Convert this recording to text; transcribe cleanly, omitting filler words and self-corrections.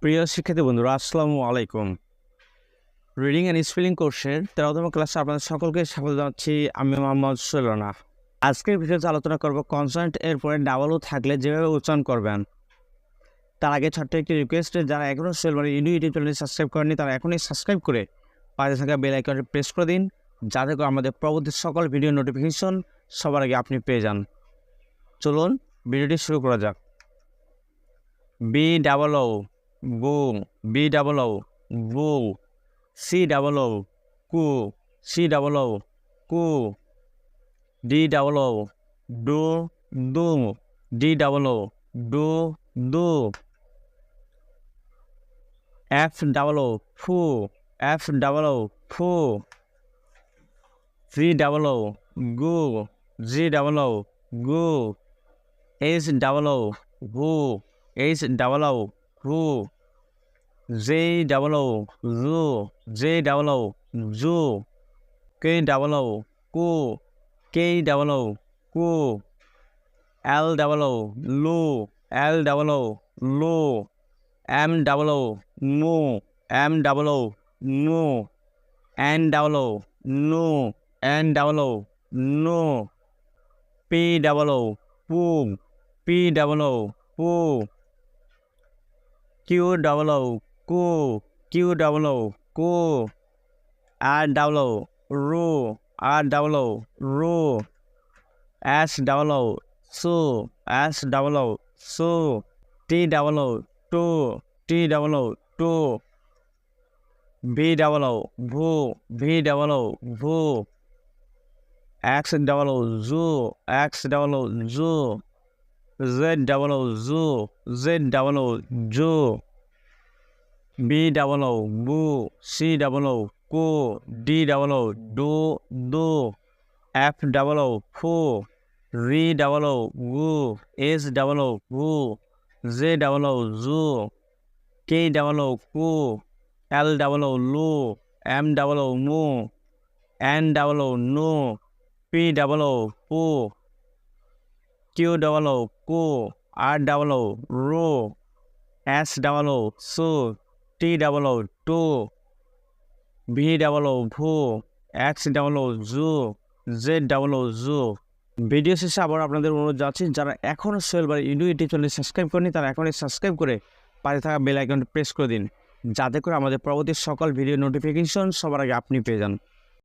প্রিয় শিক্ষার্থী বন্ধুরা, আসসালামু আলাইকুম। রিডিং অ্যান্ড স্পেলিং কোর্সের 13তম ক্লাসে আপনাদের সকলকে স্বাগত জানাচ্ছি। আমি মোহাম্মদ সুলনা। আজকের ভিডিওতে আলোচনা করব কনসোনেন্ট এর পরে ডাবল ও থাকলে যেভাবে উচ্চারণ করবেন। তার আগে ছোট্ট একটি রিকোয়েস্ট, যারা এখনও সোহেল ইউটিউব চ্যানেলটি সাবস্ক্রাইব করেনি তারা এখনই সাবস্ক্রাইব করে পাশে থাকা বেল আইকনটি প্রেস করে দিন, যাতে করে আমাদের পরবর্তী সকল ভিডিও নোটিফিকেশন সবার আগে আপনি পেয়ে যান। চলুন ভিডিওটি শুরু করা যাক। বি ডাবল ও বু, B double O boo. C double O কু, C double O coo. D double O ডু, দু, ডি ডাবল ও ডু, দু। এফ ডাবল ও ফু, এফ ডাবল ও ফু। জি ডাবল ও গু, জি double O goo. H double ও হু, H double ও হু। J double O জু, J double O জু। K double O কু, কে double O coo. L double ও লু, L double ও লু। M double ও নু, M double ও নু। N double ও নু, N double ও নু। P double ও পু, P double ও পু। কিউ ডাবল ও কু, কিউ ডাবল ও কু। আর ডাবল ও রু, আর ডাবল ও রু। এস ডাবল ও সু, এস ডাবল ও সু। T double O too, T double O too. V double O ভু, ভি ডাবল ও ভু। X double O zoo, X double O zoo. Z double O zoo, Z double O zoo. B double O boo, C double O coo, D double O ডু, দু। F double O ফু, রি double O goo, H double O goo. J double O জু, K double O coo. L double ও লু, M double ও মু। N double ও নু। P double ও পু। Q double O কু, আর ডাবল ও রু। এস ডাবল ও সু, T double O too. V double O ভু, X double O zoo, Z double O zoo. Video শেষে আবার আপনাদের অনুরোধ যাচ্ছি, যারা এখনও সোহেল ইউটিউব চ্যানেল সাবস্ক্রাইব করেনি তারা এখনই সাবস্ক্রাইব করে পাশে থাকা বেল আইকনটি প্রেস করে দিন, যাতে করে আমাদের পরবর্তী সকল ভিডিও নোটিফিকেশন সবার আগে আপনি পেয়ে যান।